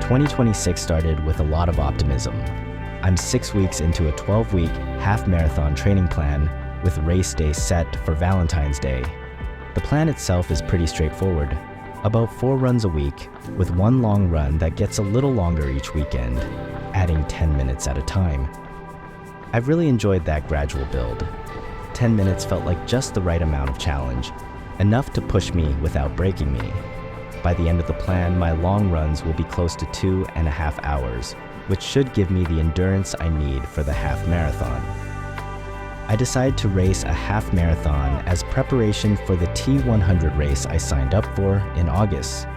2026 started with a lot of optimism. I'm 6 weeks into a 12-week half-marathon training plan with race day set for Valentine's Day. The plan itself is pretty straightforward. About 4 runs a week, with one long run that gets a little longer each weekend, adding 10 minutes at a time. I've really enjoyed that gradual build. 10 minutes felt like just the right amount of challenge, enough to push me without breaking me. By the end of the plan, my long runs will be close to 2.5 hours, which should give me the endurance I need for the half marathon. I decided to race a half marathon as preparation for the T100 race I signed up for in August.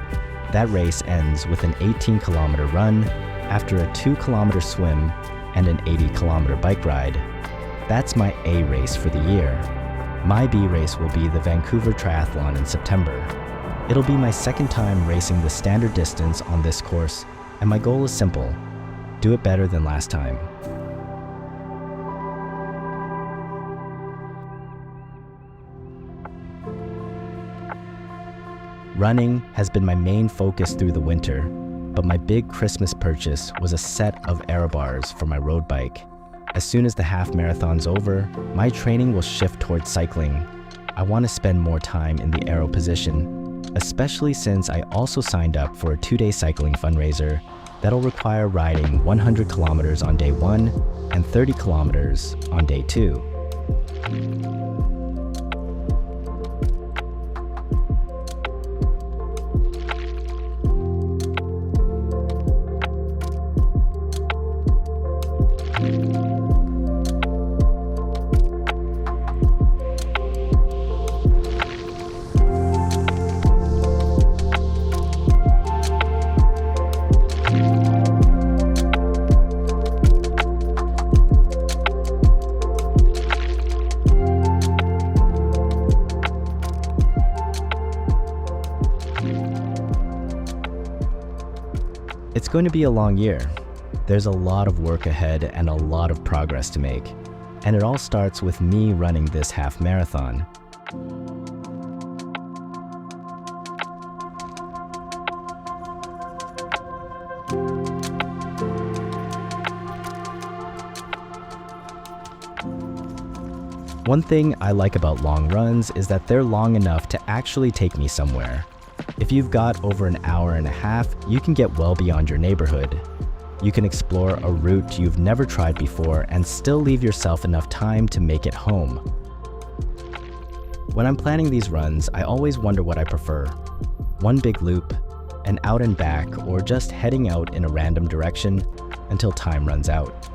That race ends with an 18-kilometer run after a 2-kilometer swim and an 80-kilometer bike ride. That's my A race for the year. My B race will be the Vancouver Triathlon in September. It'll be my second time racing the standard distance on this course, and my goal is simple: do it better than last time. Running has been my main focus through the winter, but my big Christmas purchase was a set of aero bars for my road bike. As soon as the half marathon's over, my training will shift towards cycling. I want to spend more time in the aero position, especially since I also signed up for a 2-day cycling fundraiser that'll require riding 100 kilometers on day 1 and 30 kilometers on day 2. It's going to be a long year. There's a lot of work ahead and a lot of progress to make. And it all starts with me running this half marathon. One thing I like about long runs is that they're long enough to actually take me somewhere. If you've got over an hour and a half, you can get well beyond your neighborhood. You can explore a route you've never tried before and still leave yourself enough time to make it home. When I'm planning these runs, I always wonder what I prefer: one big loop, an out and back, or just heading out in a random direction until time runs out.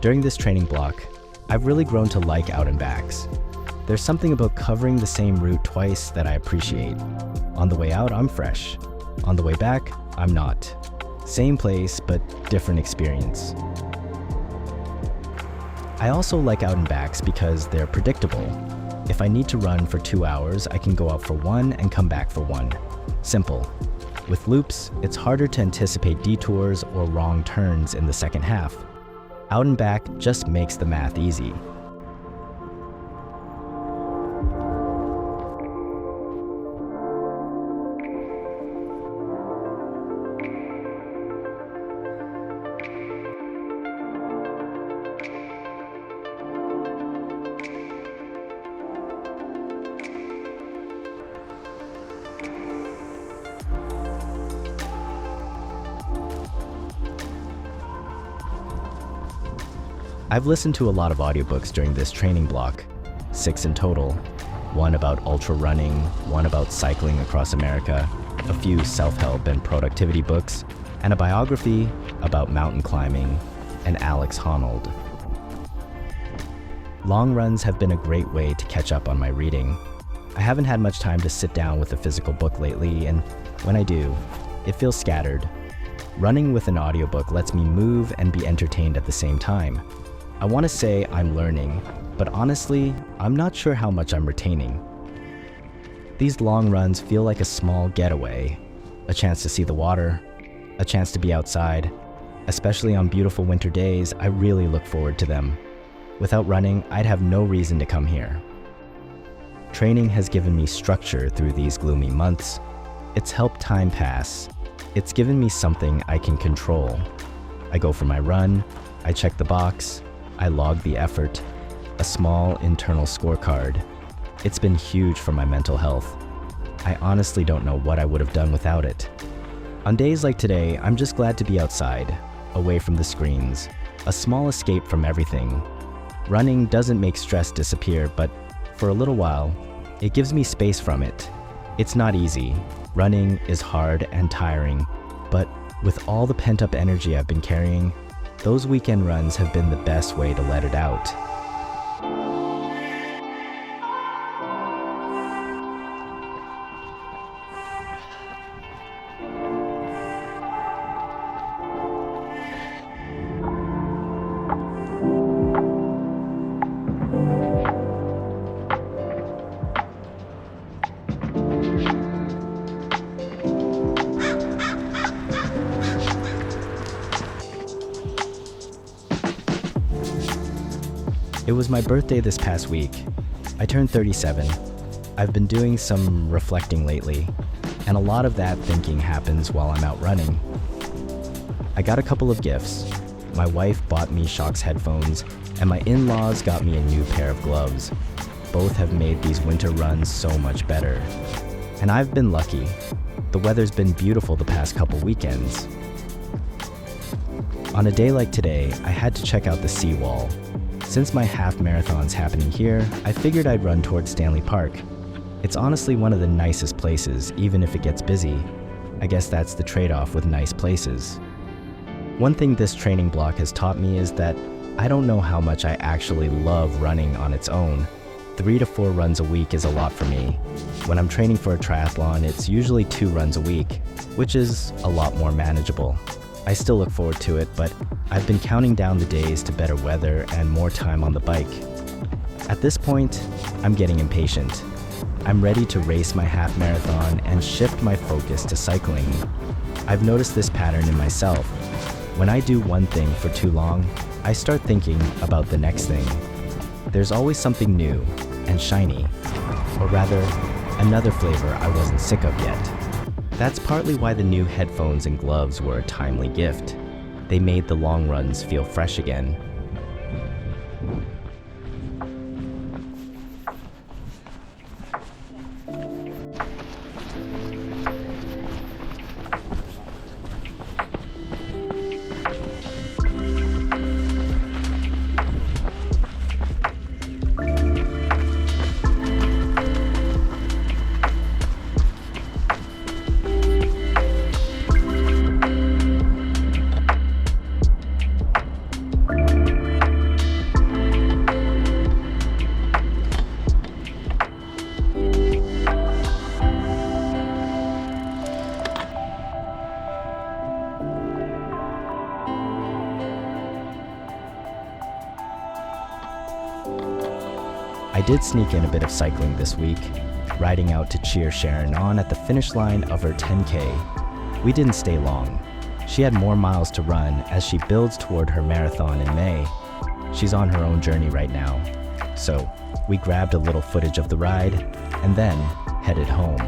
During this training block, I've really grown to like out and backs. There's something about covering the same route twice that I appreciate. On the way out, I'm fresh. On the way back, I'm not. Same place, but different experience. I also like out and backs because they're predictable. If I need to run for 2 hours, I can go out for 1 and come back for 1. Simple. With loops, it's harder to anticipate detours or wrong turns in the second half. Out and back just makes the math easy. I've listened to a lot of audiobooks during this training block, 6 in total. One about ultra running, one about cycling across America, a few self-help and productivity books, and a biography about mountain climbing and Alex Honnold. Long runs have been a great way to catch up on my reading. I haven't had much time to sit down with a physical book lately, and when I do, it feels scattered. Running with an audiobook lets me move and be entertained at the same time. I want to say I'm learning, but honestly, I'm not sure how much I'm retaining. These long runs feel like a small getaway, a chance to see the water, a chance to be outside. Especially on beautiful winter days, I really look forward to them. Without running, I'd have no reason to come here. Training has given me structure through these gloomy months. It's helped time pass, It's given me something I can control. I go for my run, I check the box, I log the effort, a small internal scorecard. It's been huge for my mental health. I honestly don't know what I would have done without it. On days like today, I'm just glad to be outside, away from the screens, a small escape from everything. Running doesn't make stress disappear, but for a little while, it gives me space from it. It's not easy. Running is hard and tiring, but with all the pent-up energy I've been carrying, those weekend runs have been the best way to let it out. It was my birthday this past week. I turned 37. I've been doing some reflecting lately, and a lot of that thinking happens while I'm out running. I got a couple of gifts. My wife bought me Shox headphones, and my in-laws got me a new pair of gloves. Both have made these winter runs so much better. And I've been lucky. The weather's been beautiful the past couple weekends. On a day like today, I had to check out the seawall. Since my half marathon's happening here, I figured I'd run towards Stanley Park. It's honestly one of the nicest places, even if it gets busy. I guess that's the trade-off with nice places. One thing this training block has taught me is that I don't know how much I actually love running on its own. 3 to 4 runs a week is a lot for me. When I'm training for a triathlon, it's usually 2 runs a week, which is a lot more manageable. I still look forward to it, but I've been counting down the days to better weather and more time on the bike. At this point, I'm getting impatient. I'm ready to race my half marathon and shift my focus to cycling. I've noticed this pattern in myself. When I do one thing for too long, I start thinking about the next thing. There's always something new and shiny, or rather, another flavor I wasn't sick of yet. That's partly why the new headphones and gloves were a timely gift. They made the long runs feel fresh again. I did sneak in a bit of cycling this week, riding out to cheer Sharon on at the finish line of her 10K. We didn't stay long. She had more miles to run as she builds toward her marathon in May. She's on her own journey right now. So we grabbed a little footage of the ride and then headed home.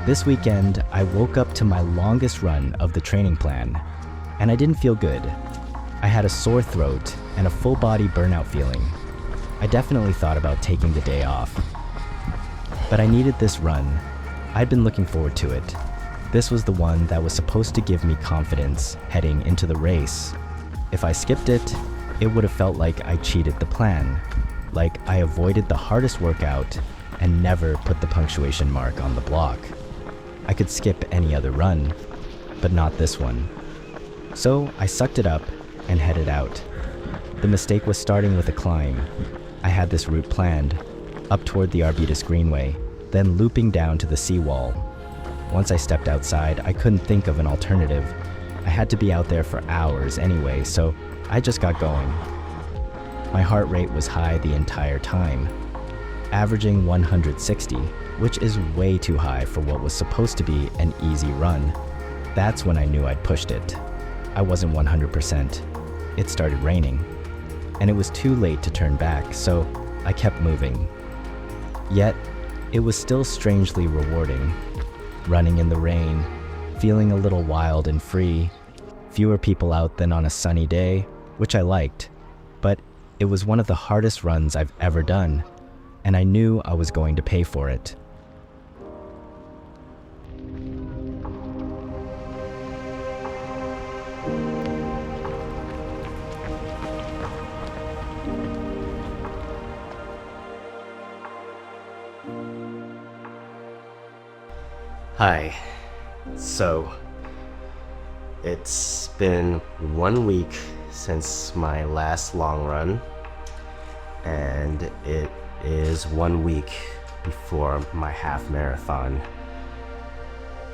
This weekend, I woke up to my longest run of the training plan, and I didn't feel good. I had a sore throat and a full body burnout feeling. I definitely thought about taking the day off. But I needed this run. I'd been looking forward to it. This was the one that was supposed to give me confidence heading into the race. If I skipped it, it would have felt like I cheated the plan, like I avoided the hardest workout and never put the punctuation mark on the block. I could skip any other run, but not this one. So I sucked it up and headed out. The mistake was starting with a climb. I had this route planned, up toward the Arbutus Greenway, then looping down to the seawall. Once I stepped outside, I couldn't think of an alternative. I had to be out there for hours anyway, so I just got going. My heart rate was high the entire time, averaging 160, which is way too high for what was supposed to be an easy run. That's when I knew I'd pushed it. I wasn't 100%. It started raining, and it was too late to turn back, so I kept moving. Yet, it was still strangely rewarding. Running in the rain, feeling a little wild and free, fewer people out than on a sunny day, which I liked, but it was one of the hardest runs I've ever done, and I knew I was going to pay for it. Hi. So, it's been 1 week since my last long run, and it is 1 week before my half marathon.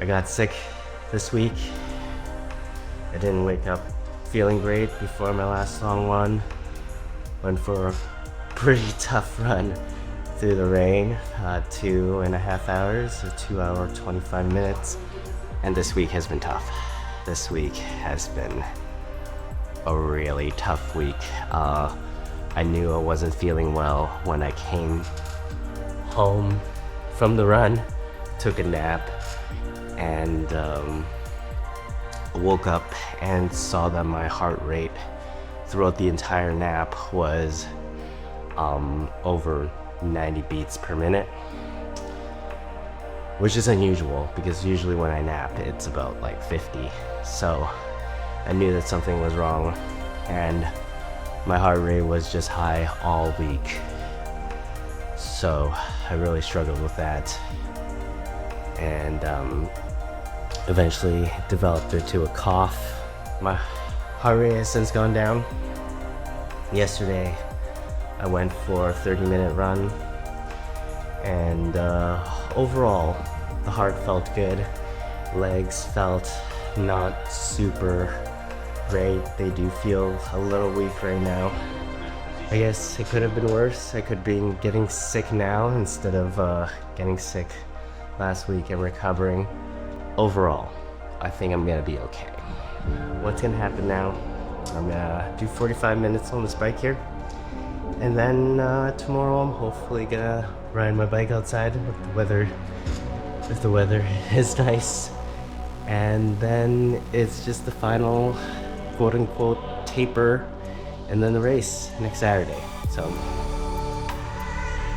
I got sick this week. I didn't wake up feeling great before my last long run. Went for a pretty tough run through the rain, 2.5 hours, or 2 hour, 25 minutes. And this week has been tough. This week has been a really tough week. I knew I wasn't feeling well when I came home from the run, took a nap, and woke up and saw that my heart rate throughout the entire nap was over 90 beats per minute, which is unusual because usually when I nap it's about like 50. So I knew that something was wrong, and my heart rate was just high all week. So I really struggled with that, and eventually developed into a cough. My heart rate has since gone down. Yesterday I went for a 30-minute run, and overall the heart felt good. Legs felt not super great. They do feel a little weak right now. I guess it could have been worse. I could be getting sick now instead of getting sick last week and recovering. Overall, I think I'm gonna be okay. What's gonna happen now? I'm gonna do 45 minutes on this bike here, and then tomorrow I'm hopefully gonna ride my bike outside if the weather is nice. And then it's just the final quote-unquote taper, and then the race next Saturday. So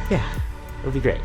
yeah, it'll be great.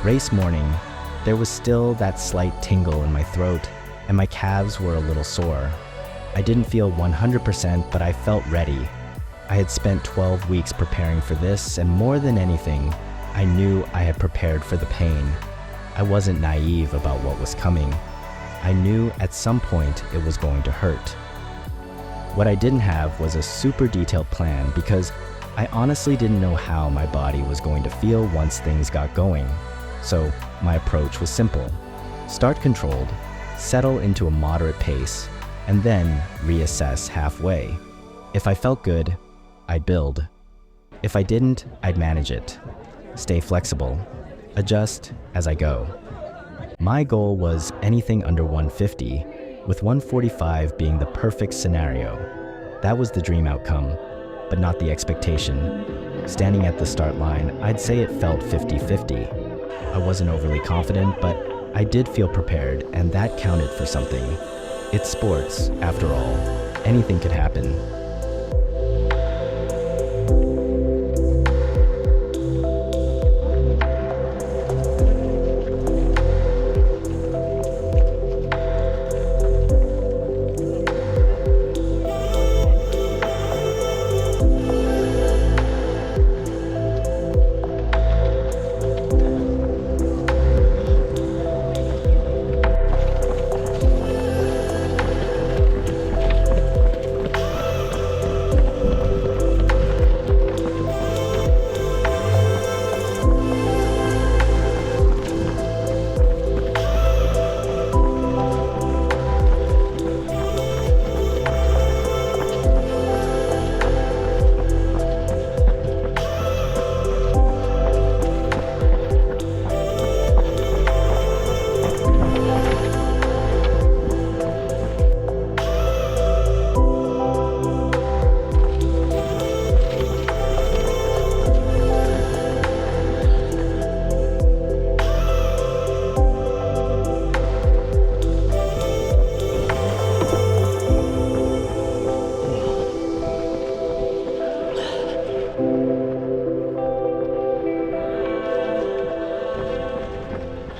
Race morning, there was still that slight tingle in my throat, and my calves were a little sore. I didn't feel 100%, but I felt ready. I had spent 12 weeks preparing for this, and more than anything, I knew I had prepared for the pain. I wasn't naive about what was coming. I knew at some point it was going to hurt. What I didn't have was a super detailed plan, because I honestly didn't know how my body was going to feel once things got going. So my approach was simple. Start controlled, settle into a moderate pace, and then reassess halfway. If I felt good, I'd build. If I didn't, I'd manage it. Stay flexible. Adjust as I go. My goal was anything under 150, with 145 being the perfect scenario. That was the dream outcome, but not the expectation. Standing at the start line, I'd say it felt 50-50. I wasn't overly confident, but I did feel prepared, and that counted for something. It's sports, after all. Anything could happen.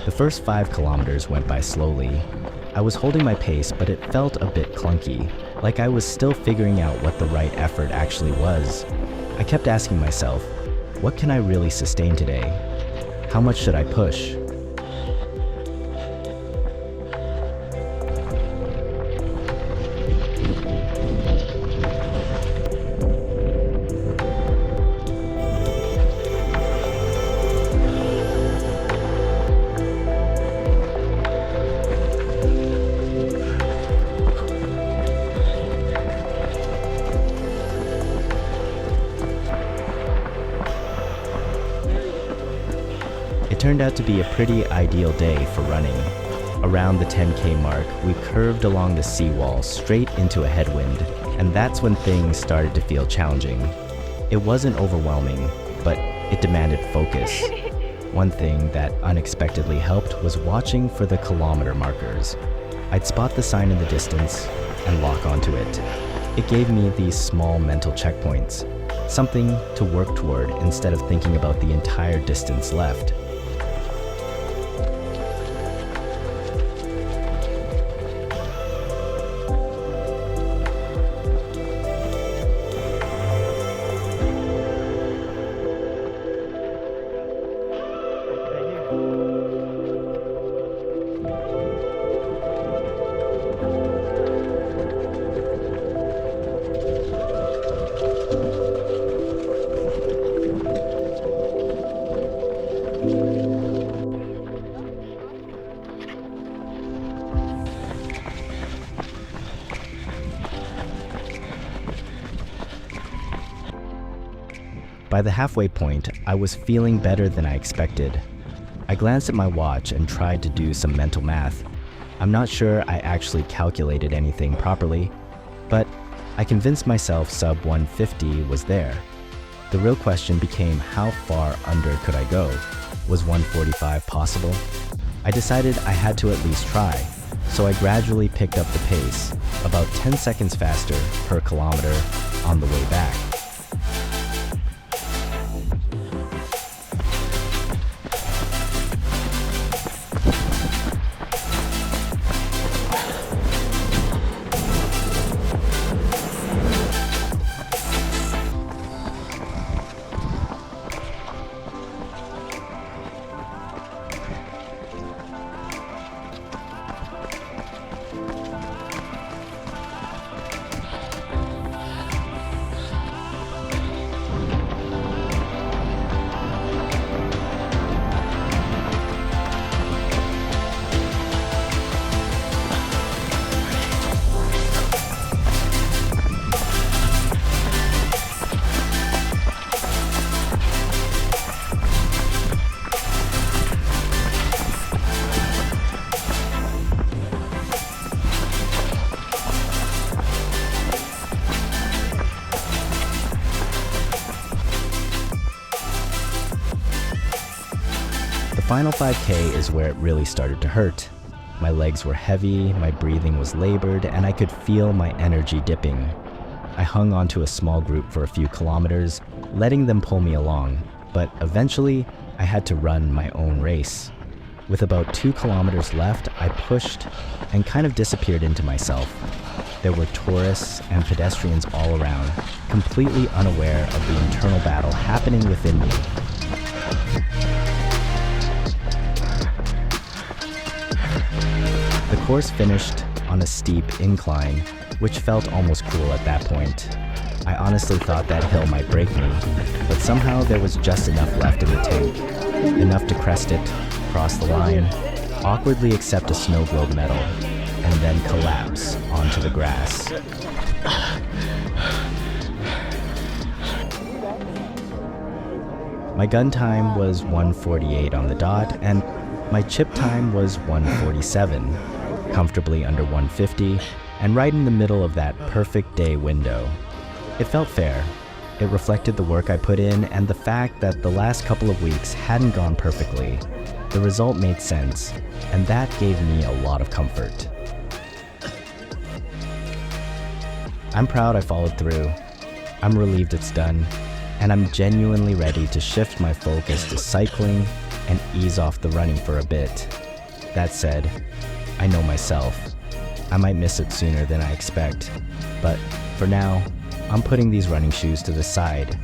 The first 5 kilometers went by slowly. I was holding my pace, but it felt a bit clunky, like I was still figuring out what the right effort actually was. I kept asking myself, what can I really sustain today? How much should I push? It turned out to be a pretty ideal day for running. Around the 10K mark, we curved along the seawall straight into a headwind, and that's when things started to feel challenging. It wasn't overwhelming, but it demanded focus. One thing that unexpectedly helped was watching for the kilometer markers. I'd spot the sign in the distance and lock onto it. It gave me these small mental checkpoints, something to work toward instead of thinking about the entire distance left. By the halfway point, I was feeling better than I expected. I glanced at my watch and tried to do some mental math. I'm not sure I actually calculated anything properly, but I convinced myself sub 150 was there. The real question became, how far under could I go? Was 145 possible? I decided I had to at least try, so I gradually picked up the pace, about 10 seconds faster per kilometer on the way back. final 5K is where it really started to hurt. My legs were heavy, my breathing was labored, and I could feel my energy dipping. I hung onto a small group for a few kilometers, letting them pull me along, but eventually I had to run my own race. With about 2 kilometers left, I pushed and kind of disappeared into myself. There were tourists and pedestrians all around, completely unaware of the internal battle happening within me. The course finished on a steep incline, which felt almost cruel at that point. I honestly thought that hill might break me, but somehow there was just enough left in the tank. Enough to crest it, cross the line, awkwardly accept a snow globe medal, and then collapse onto the grass. My gun time was 1:48 on the dot, and my chip time was 1:47, comfortably under 1:50, and right in the middle of that perfect day window. It felt fair. It reflected the work I put in and the fact that the last couple of weeks hadn't gone perfectly. The result made sense, and that gave me a lot of comfort. I'm proud I followed through. I'm relieved it's done, and I'm genuinely ready to shift my focus to cycling and ease off the running for a bit. That said, I know myself. I might miss it sooner than I expect, but for now, I'm putting these running shoes to the side